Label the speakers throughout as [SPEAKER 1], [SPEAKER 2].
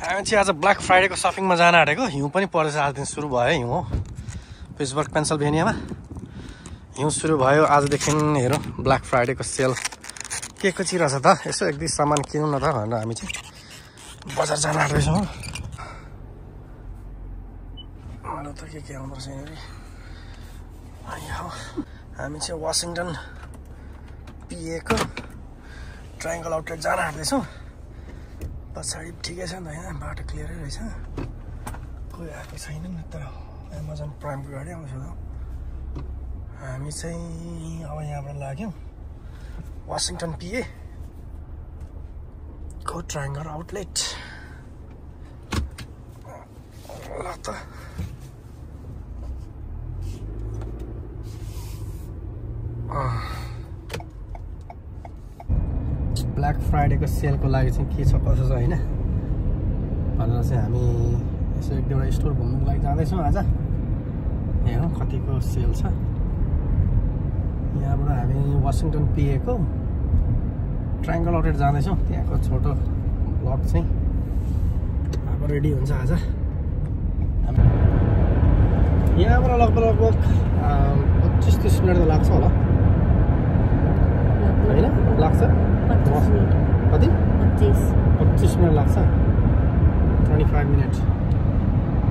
[SPEAKER 1] हामी चाहिँ आज ब्ल्याक फ्राइडेको सपिङमा जान आँटेको हिउँ पनि परेछ आज दिन सुरु भयो हिउँ हो पिट्सबर्ग पेन्सिल्भेनियामा हिउँ सुरु भयो आजदेखि हेरौँ ब्ल्याक फ्राइडेको सेल के रहेछ त यसो एक दुई सामान किनौँ न त भनेर हामी चाहिँ बजार जान आँट्दैछौँ मलाई त के आउनुपर्छ यहाँनिर हामी चाहिँ वासिङटन पिएको ट्रायङ्गल आउटलेट जान आँट्दैछौँ पछाडि ठिकै छ नि त होइन बाटो क्लियरै रहेछ कोही आएको छैन नि त एमाजोन प्राइमको गाडी आउँछ त हामी चाहिँ अब यहाँबाट लाग्यौँ वासिङटन पिए को ट्रायङ्गल आउटलेट ल त ब्ल्याक फ्राइडेको सेलको लागि चाहिँ के छ कसो छ होइन भनेर चाहिँ हामी यसो एक दुईवटा स्टोर घुम्नुको लागि जाँदैछौँ आज हेरौँ कतिको सेल छ यहाँबाट हामी वासिङटन पिएको ट्रायङ्गल आउटलेट जाँदैछौँ त्यहाँको छोटो ब्लग चाहिँ अब रेडी हुन्छ आज यहाँबाट लगभग 25-30 मिनट त लाग्छ होला होइन लाग्छ कति 25 मिनट लाग्छ 25 मिनट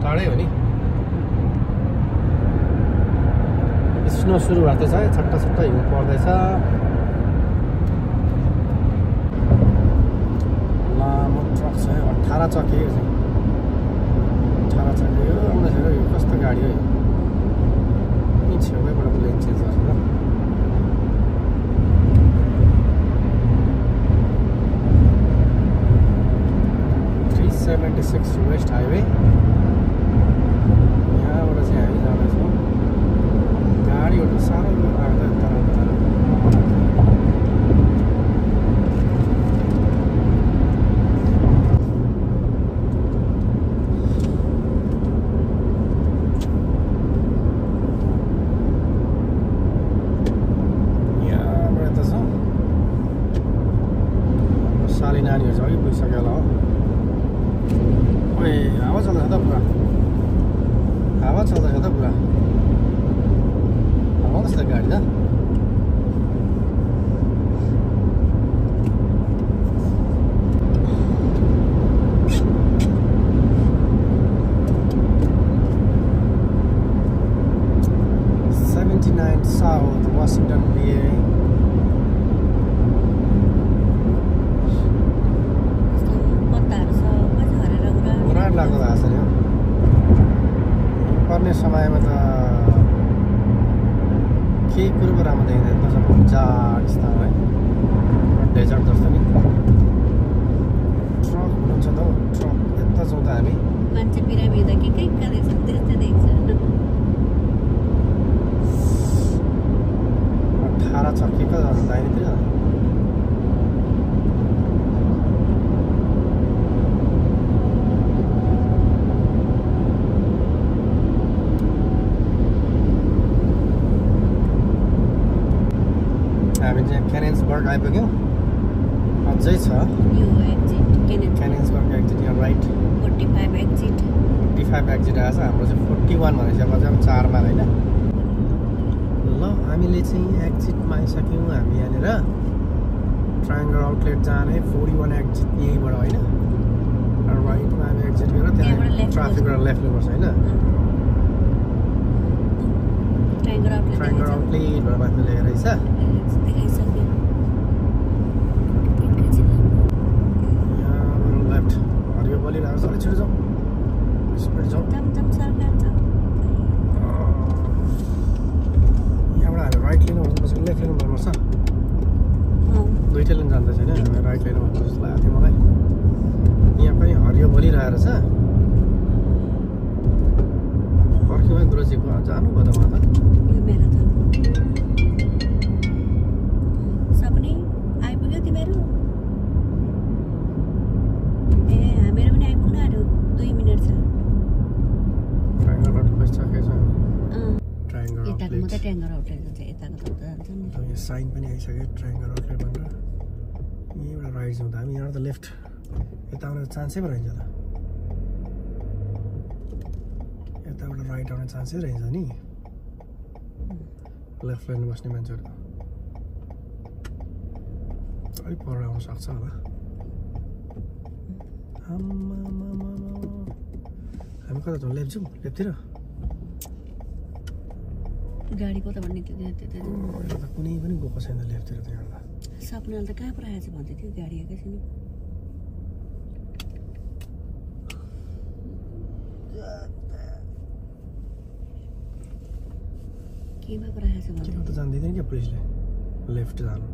[SPEAKER 1] टाढै हो नि स्नो सुरु भएको छ छट्टा हिउँ पर्दैछ लामो ट्रक छ 18 चक्के यो चाहिँ 18 चक्के यो आउँदाखेरि यो कस्तो गाडी हो यी छेउैबाट लेन चेन्ज गर्छ 76 वेस्ट हाईवे यहाँबाट चाहिँ हामी जाँदैछौँ गाडीहरू साह्रो आउँदा यहाँबाट त छ साली नानीहरू छ अघि पुगिसक्यो होला हो हावा चल्दैछ त पुरा हावा चल्दैछ त पुरा आउँदैछ त गाडी त 79 South Washington PA लाग्दो भएको छ नि पर्ने समयमा त केही कुरो पो राम्रो देखिँदैन त सब जाड स्थान है डेजर्ट जस्तो नि ट्रक हुनुहुन्छ त हौ ट्रक यता जाउँ त हामी
[SPEAKER 2] मान्छे बिरामी हुँदा के देख्छ त्यस्तै देख्छ
[SPEAKER 1] 18 चक्की पो जान्छ दाहिनेतिर हामी चाहिँ क्यानिन्सबर्ग आइपुग्यौँ अझै छ क्यानिन्सबर्ग एक्जिट यहाँ राइट
[SPEAKER 2] 45 एक्जिट
[SPEAKER 1] आएछ हाम्रो चाहिँ 41 भनेपछि अब चाहिँ 4 मा होइन ल हामीले चाहिँ एक्जिटमा आइसक्यौँ हामी यहाँनिर ट्रायङ्गल आउटलेट जाने 41 एक्जिट यहीँबाट होइन राइटमा हामी एक्जिट गरेर त्यहाँ ट्राफिकबाट लेफ्ट लिनुपर्छ होइन ट्रायङ्गल आउटलेटबाट माथि लेखेर रहेछ बोलिरहेको छ अलिक छिटो जाउँ स्पिड जाउँ यहाँबाट हामी राइट लिनु भन्नुपर्छ लेफ्ट लिनु भन्नुपर्छ दुइटै लिनु जान्दैछ होइन हामी राइट लिनु भन्नुपर्छ जस्तो लागेको थियो मलाई यहाँ पनि हरियो बोलिरहेको रहेछ पर्ख्यौँ है गुरुजीको जानु भयो त उहाँ त
[SPEAKER 2] सपनी आइपुग्यो तिमीहरू
[SPEAKER 1] साइन पनि आइसक्यो ट्रायङ्गल आउटलेट भनेर यहीँबाट राइट जाउँदा हामी यहाँबाट त लेफ्ट यता आउने चान्सै पो रहन्छ त यताबाट राइट आउने चान्सै रहेछ नि लेफ्ट लेनमा बस्ने मान्छेहरू अलिक पर आउन सक्छ होला हामी कता जाउँ लेफ्ट जाउँ लेफ्टतिर
[SPEAKER 2] गाडी कता भन्ने त्यो
[SPEAKER 1] कुनै पनि गएको छैन लेफ्टतिर त यहाँ
[SPEAKER 2] सपनाले त कहाँ पो आएछ भन्दै थियो गाडी आएकै छैन केमा पो राखेछ भन्दै
[SPEAKER 1] त जान्दिँदैन क्या पुलिसले लेफ्ट जानु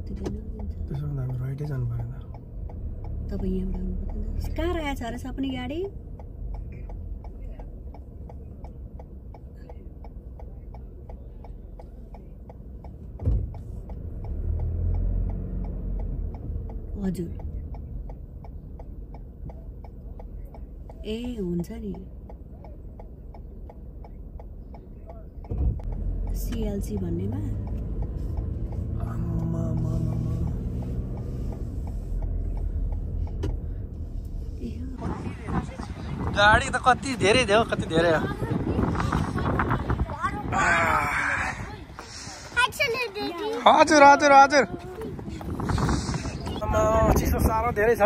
[SPEAKER 1] त्यसो भने हामी राइटै जानु परेन
[SPEAKER 2] तपाईँ यहाँबाट आउनु पर्दैन कहाँ राखेछ अरे सपनी गाडी हजुर ए हुन्छ नि सिएलसी भन्नेमा
[SPEAKER 1] गाडी त कति धेरै थियो कति धेरै हजुर हजुर हजुर चिसो साह्रो धेरै छ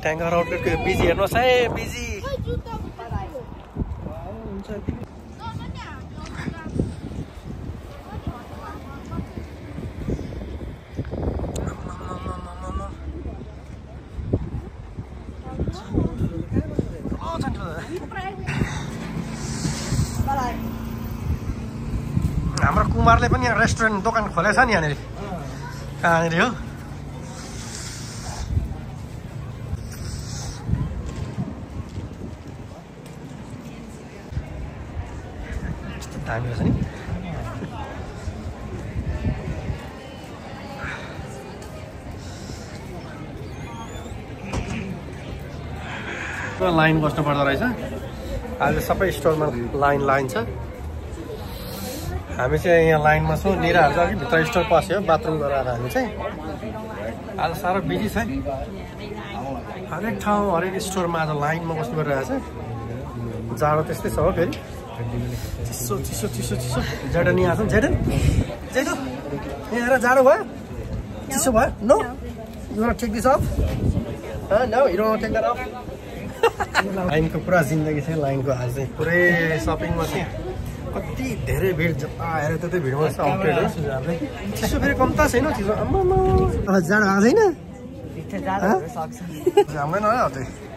[SPEAKER 1] ट्याङ्गर आउटलेटको बिजी हेर्नुहोस् है बिजी हाम्रो कुमारले पनि यहाँ रेस्टुरेन्ट दोकान खोलेछ नि यहाँनिर कहाँनिर हो दामी रहेछ नि लाइन बस्नु पर्दो रहेछ अहिले सबै स्टोरमा लाइन छ हामी चाहिँ यहाँ लाइनमा छौँ निराहरू चाहिँ भित्र स्टोर पस्यो बाथरुम गरेर हामी चाहिँ आज साह्रो बिजी छ हरेक ठाउँ हरेक स्टोरमा आज लाइनमा बस्नु परिरहेको छ जाडो त्यस्तै छ हो फेरि चिसो चिसो चिसो चिसो जेडन यहाँ छ जेडन जेडो यहाँ आएर जाडो भयो चिसो भयो no you want take this off no you don't take that off लाइनको पुरा जिन्दगी छ लाइनको आज चाहिँ पुरै सपिङमा चाहिँ कति धेरै भिड आएर त्यतै भिडमा छ आउटलेट चिसो फेरि कम्ता छैन चिसो जाडो भएको छैन हाम्रै नआयो त्यही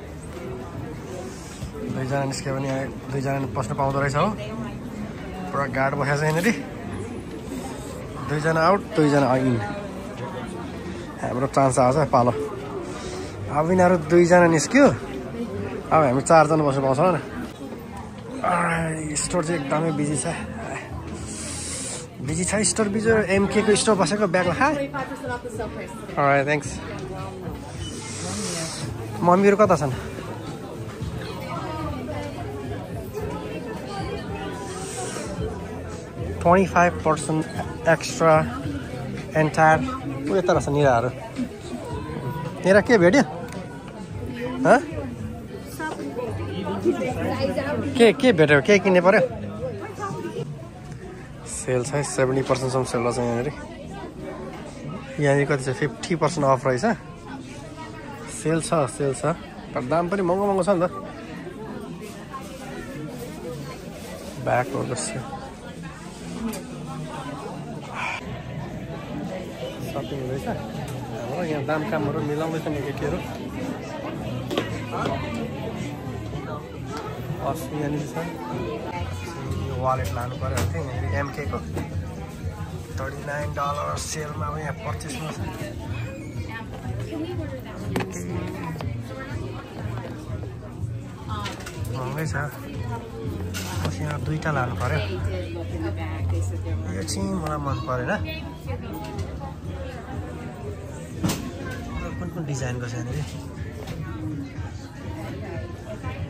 [SPEAKER 1] दुईजना निस्क्यो भने दुईजना पस्नु पाउँदो रहेछ हो पुरा गार्ड बसेको छ यहाँनिर दुईजना आउट दुईजना इन हाम्रो चान्स आएको छ पालो अब यिनीहरू दुईजना निस्क्यो अब हामी चारजना बस्नु पाउँछौँ न स्टोर चाहिँ एकदमै बिजी छ बिजी छ स्टोर बिजी एमके को स्टोर बसेको ब्यागमा खा थ्याङ्क्स मम्मीहरू कता छन् $25% एक्स्ट्रा एन्टायर ऊ यता रहेछ निराहरू निरा के भेट्यो के भेट्यो के किन्ने पर्यो सेल छ 70% सम्म सेल छ यहाँनिर कति छ 50% अफ रहेछ सेल छ तर दाम पनि महँगो महँगो छ नि त ब्यागको जस्तो सपिङ हुँदैछ हाम्रो यहाँ दाम कामहरू मिलाउँदैछ नि केटीहरू अस्ति यहाँनिर छ यो वालेट लानु पऱ्यो भने चाहिँ यहाँनिर एमके को $39 सेलमा अब यहाँ पर्चेसमा छ महँगै छ यहाँ दुईवटा लानु पऱ्यो यो चाहिँ मलाई मन परेन कुन डिजाइनको छ यहाँनिर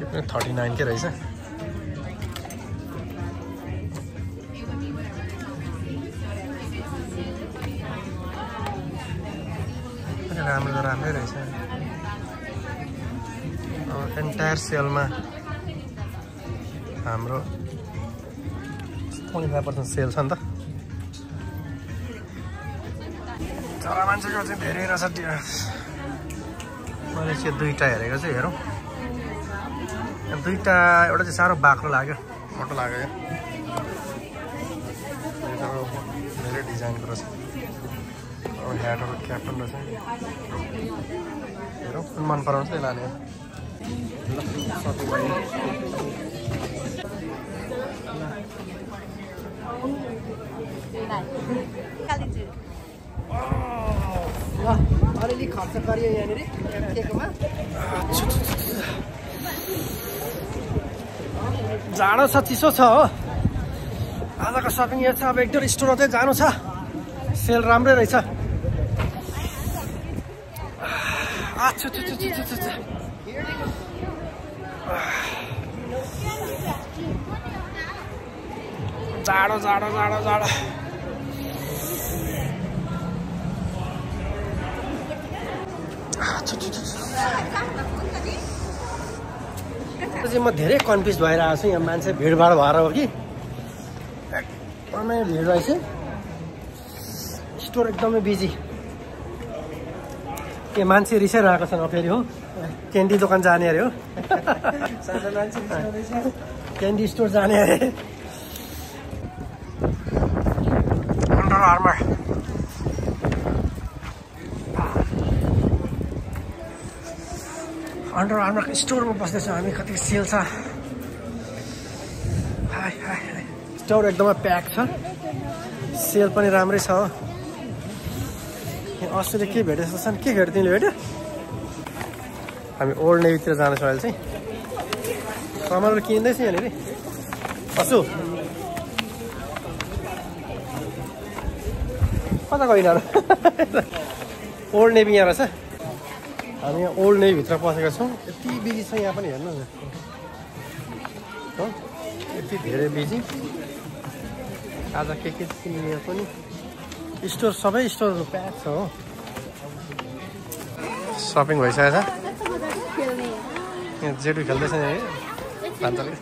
[SPEAKER 1] यो पनि 39 के रहेछ राम्रो त राम्रै रहेछ एन्टायर सेलमा हाम्रो 25% सेल छ नि त चरा मान्छेको चाहिँ धेरै रहेछ मैले चाहिँ दुईटा हेरेको चाहिँ हेरौँ दुईटा एउटा चाहिँ साह्रो बाक्लो लाग्यो मोटो लाग्यो धेरै डिजाइनको रहेछ ह्याटहरू क्याप्टन रहेछ हेरौँ कुन मन पराउँछ त्यही लाने
[SPEAKER 3] अलिअलि खर्च गरियो यहाँनिर केकोमा
[SPEAKER 1] जाडो छ चिसो छ हो आजको सपिङ यहाँ छ अब एक दुईवटा स्टोरमा चाहिँ जानु छ सेल राम्रै रहेछ जाडो जाडो जाडो जाडो म धेरै कन्फ्युज भइरहेको छु यहाँ मान्छे भिडभाड भएर हो कि एकदमै भिड रहेछ स्टोर एकदमै बिजी के मान्छे रिसाइरहेको छन् फेरि हो क्यान्डी दोकान जाने अरे हो क्यान्डी स्टोर जाने अरे अन्डर आर्मर अन्डर आर्मरको स्टोरमा बस्दैछौँ हामी कति सेल छ स्टोर एकदमै प्याक छ सेल पनि राम्रै छ हो अस्तिले के भेटेछ छन् के भेट्यो तिमीले भेट्यो हामी ओल्ड नेभीतिर जाँदैछौँ अहिले चाहिँ सामानहरू किन्दैछ यहाँनिर असु कता गइन् ओल्ड नेभी यहाँ रहेछ हामी यहाँ ओल्ड नेभीभित्र पसेका छौँ यति बिजी छ यहाँ पनि हेर्नु हो यति धेरै बिजी आज के किन्ने पनि स्टोर सबै स्टोरहरू प्याक छ हो सपिङ भइसकेको छ यहाँ जेडु खेल्दैछ यहाँ भान्साले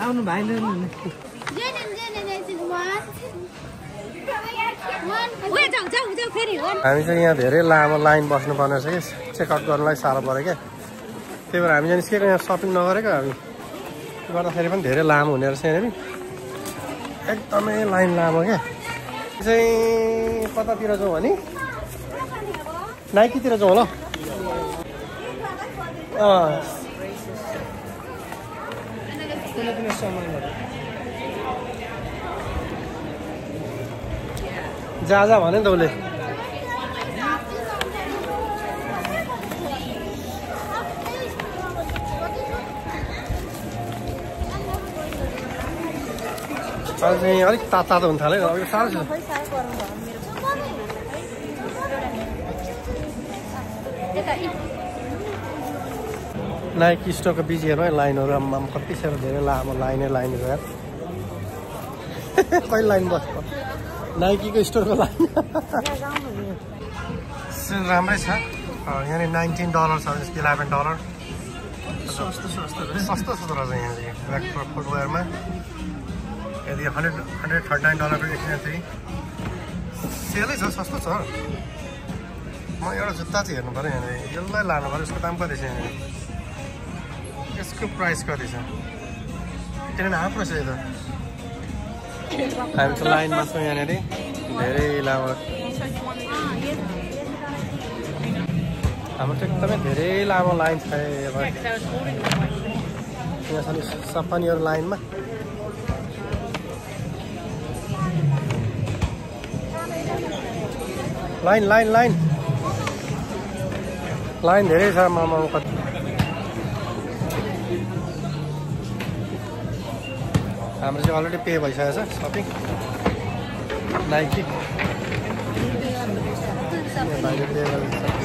[SPEAKER 3] आउनु भाइले
[SPEAKER 1] हामी चाहिँ यहाँ धेरै लामो लाइन बस्नुपर्ने रहेछ कि चेकआउट गर्नलाई साह्रो पऱ्यो क्या त्यही भएर हामी चाहिँ निस्केको यहाँ सपिङ नगरेको हामी गर्दाखेरि पनि धेरै लामो हुने रहेछ यहाँनिर एकदमै लाइन लामो क्या चाहिँ कतातिर जाउँ भने नाइकीतिर जाउँ होला जा भने नि त उसले चाहिँ अलिक तातो हुन थाल्यो अब यो साह्रो छ नाइकी स्टोरको बिजी हेर्नु है लाइनहरू आम्मा कति साह्रो धेरै लामो लाइनै छ यार कहिले लाइन बस्छ नाइकीको स्टोरको लाइन राम्रै छ यहाँनिर $19 छ $11 सस्तो रहेछ यहाँनिर फुटवेयरमा यदि $139 देखिन सेलै छ सस्तो छ म एउटा जुत्ता चाहिँ हेर्नु पऱ्यो यहाँनिर यसलाई लानु पऱ्यो यसको दाम कति छ यहाँनिर यसको प्राइस कति छ किनभने हाम्रो रहेछ यो त हामी चाहिँ लाइनमा छौँ यहाँनिर धेरै लामो हाम्रो चाहिँ एकदमै धेरै लामो लाइन छ यहाँ छ नि सपनीहरू लाइनमा लाइन धेरै छ मामा कति हाम्रो चाहिँ अलरेडी पे भइसकेको छ सपिङ नाइकी भाइले पे गरिसक्यो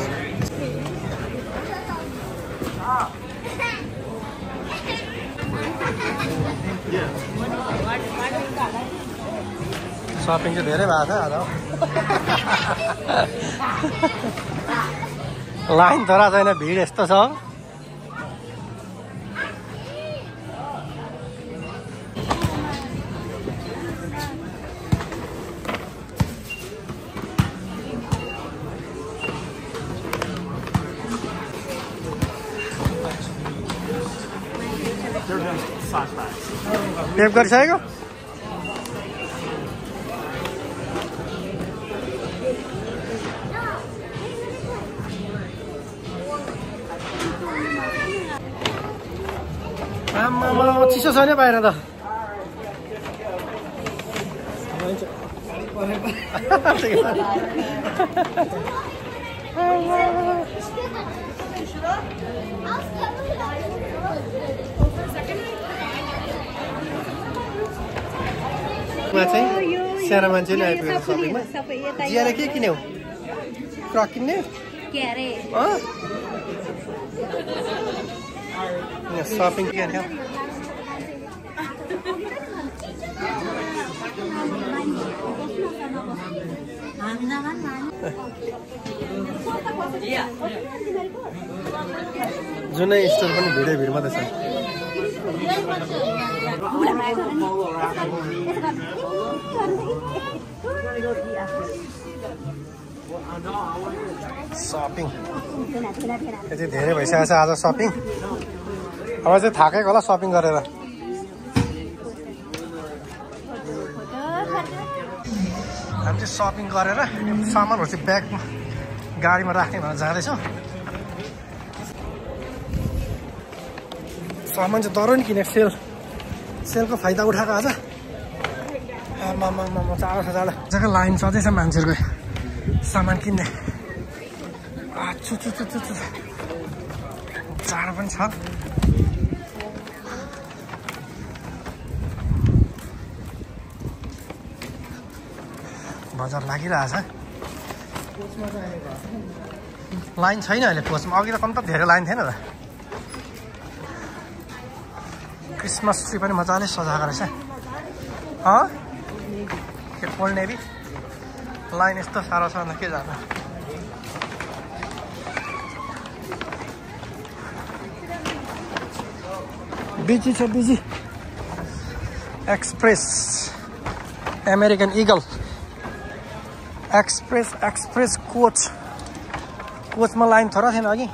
[SPEAKER 1] सपिङ चाहिँ धेरै भएको छ आज लाइन धरा छैन भिड यस्तो छ पेप गरिसकेको चिसो छ नि बाहिर त सानो मान्छेले आइपुगेको सपिङमा जियाले के किन्यौ फ्रक किन्ने सपिङ के अरे जुनै स्टोर पनि भिडै भिड मात्रै छ सपिङ यति धेरै भइसकेको छ आज सपिङ अब चाहिँ थाकेको होला सपिङ गरेर हामी चाहिँ सपिङ गरेर सामानहरू चाहिँ ब्यागमा गाडीमा राख्ने भनेर जाँदैछौँ सामान चाहिँ दह्रो नि किनेको सेलको फाइदा उठाएको आज चाँडो छ चाँडो जग्गा लाइन सधैँ छ मान्छेहरूको सामान किन्ने चाँडो पनि छ बजार लागिरहेछ लाइन छैन अहिले कोचमा अघि त कम त धेरै लाइन थिएन त क्रिसमस ट्री पनि मजाले सजाएको रहेछ के ओल्ड नेभी लाइन यस्तो साह्रो छ भने के जानु बिजी छ busy express American Eagle express कोचमा लाइन थोरै थिएन अघि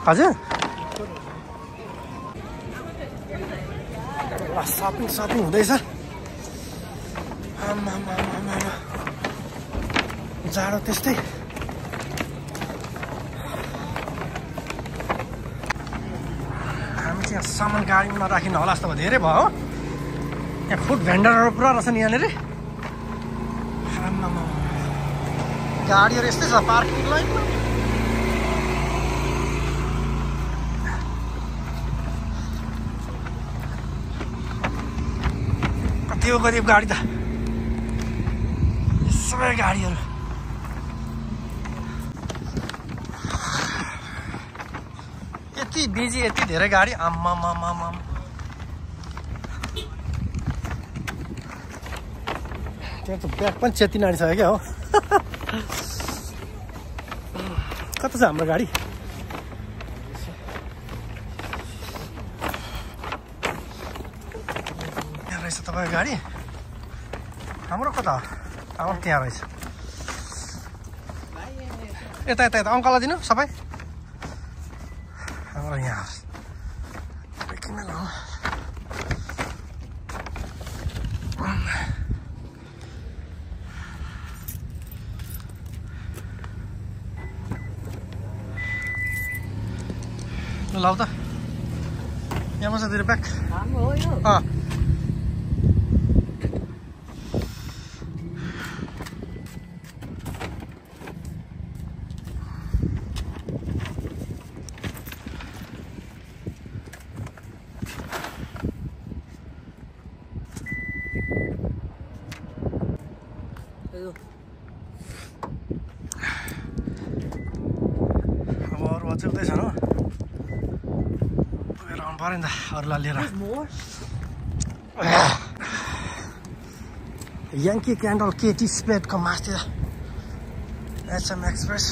[SPEAKER 1] हजुर सपिङ हुँदैछ जाडो त्यस्तै हामी चाहिँ सामान गाडीमा नराखिनु होला जस्तो धेरै भयो हो यहाँ फुड भेन्डरहरू पुरा रहेछन् यहाँनिर गाडीहरू यस्तै छ पार्किङ लाइनमा त्यो गरिब गाडी त सबै गाडीहरू यति बिजी यति धेरै गाडी आम्मा त्यहाँ त ब्याग पनि चेती नाडिसक्यो क्या हो कता छ हाम्रो गाडी यहाँ रहेछ तपाईँको गाडी हाम्रो कता हाम्रो त्यहाँ रहेछ यता अङ्कललाई दिनु सबै हाम्रो यहाँ किन लाउँ लाउ त यहाँ छ तेरो ब्याग अब अरू अझै उतै छन् हो पुगेर आउनु पऱ्यो नि त अरूलाई लिएर याङ्की क्यान्डल केटी स्पेडको मास्तिर एचएम एक्सप्रेस।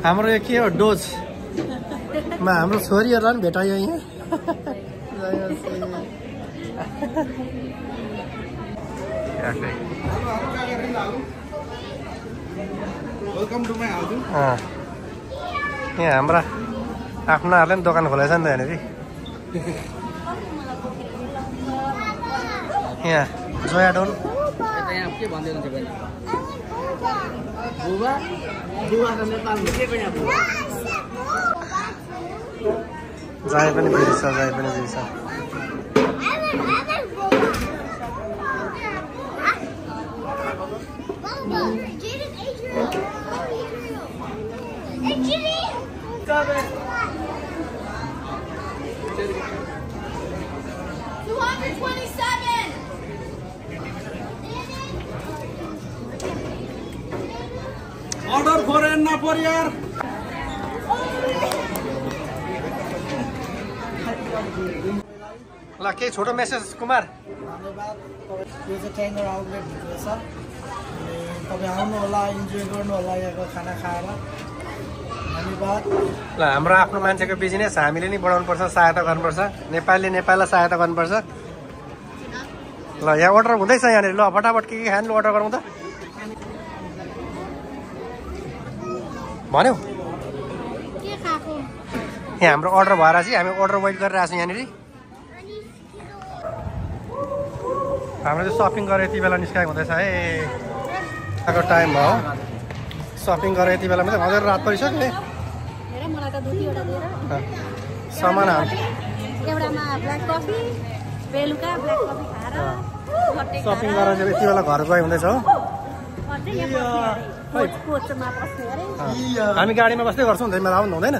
[SPEAKER 1] हाम्रो यो के हो डोजमा हाम्रो छोरीहरूलाई पनि भेटायो यहाँ।
[SPEAKER 3] Welcome to my house.
[SPEAKER 1] यहाँ हाम्रा आफ्नाहरूले पनि दोकान खोलेछ नि त यहाँनिर। यहाँ जोयाडोन
[SPEAKER 3] यहाँ के भन्दै हुनुहुन्छ बहिनी? बुबा बुबा त नेपालमा के पनि बुबा
[SPEAKER 1] जहाँ पनि भिड छ, जहाँ पनि भिड छ।
[SPEAKER 3] अर्डर फोरेन ना परियार।
[SPEAKER 1] ल केही छोटो मेसेज कुमार।
[SPEAKER 3] धन्यवाद। यो चाहिँ ट्याङ्गर आउटलेट भित्र छ। तपाईँ आउनु होला, इन्जोय गर्नु होला यहाँको खाना खाएर। धन्यवाद।
[SPEAKER 1] ल हाम्रो आफ्नो मान्छेको बिजनेस हामीले नि बढाउनुपर्छ, सहायता गर्नुपर्छ। नेपालले नेपाललाई सहायता गर्नुपर्छ। ल यहाँ अर्डर हुँदैछ यहाँनिर। ल फटाफट के खानु अर्डर गरौँ त भन्यो। यहाँ हाम्रो अर्डर भएर चाहिँ हामी अर्डर वेट गरिरहेको छौँ यहाँनिर। हाम्रो चाहिँ सपिङ गरेर यति बेला निस्काएको हुँदैछ है। आएको टाइम भयो सपिङ गरेर यति बेला मात्रै हजुर रात परिसक्यो है। सामान सपिङ गरेर चाहिँ यति बेला घर गए हुँदैछ हो। हामी गाडीमा बस्दै गर्छौँ नि त, तिमीलाई आउनु हुँदैन?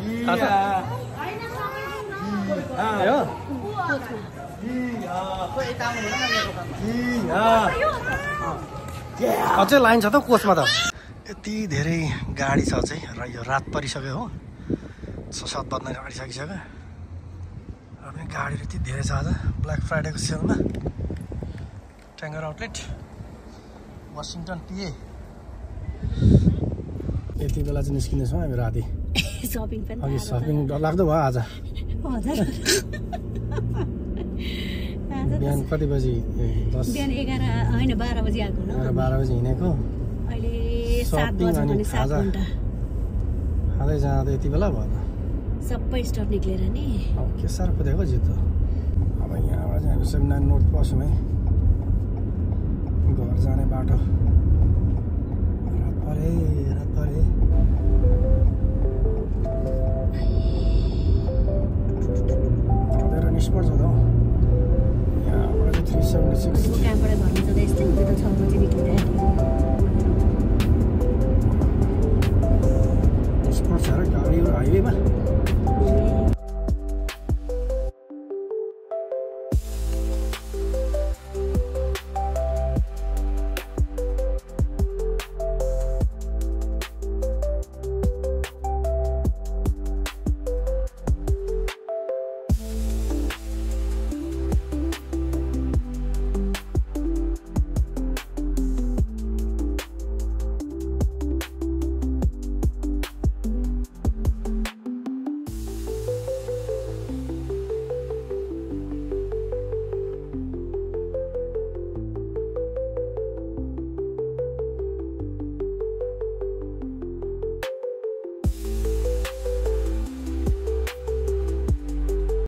[SPEAKER 1] अझै लाइन छ त कोचमा त। यति धेरै गाडी छ चाहिँ र यो रात परिसक्यो हो। 6-7 बज्न आँटिसकिसक्यो। अनि गाडीहरू यति धेरै छ आज ब्ल्याक फ्राइडेको सेलमा। ट्याङ्गर आउटलेट वासिङटन PA। यति बेला चाहिँ निस्किँदैछौँ हामी राति। अघि सपिङ डरलाग्दो भयो आज। बिहान कति बजी?
[SPEAKER 2] 12 बजी आएको।
[SPEAKER 1] 12 बजी हिँडेको। सपिङ अनि खाजा खाँदै जाँदा यति बेला भयो।
[SPEAKER 2] सबै स्टक निक्लेर नि
[SPEAKER 1] अब के साह्रो कुदेको जित्तो। अब यहाँबाट चाहिँ हामी सेमिनार नोर्थ पस्यौँ है। घर जाने बाटो रात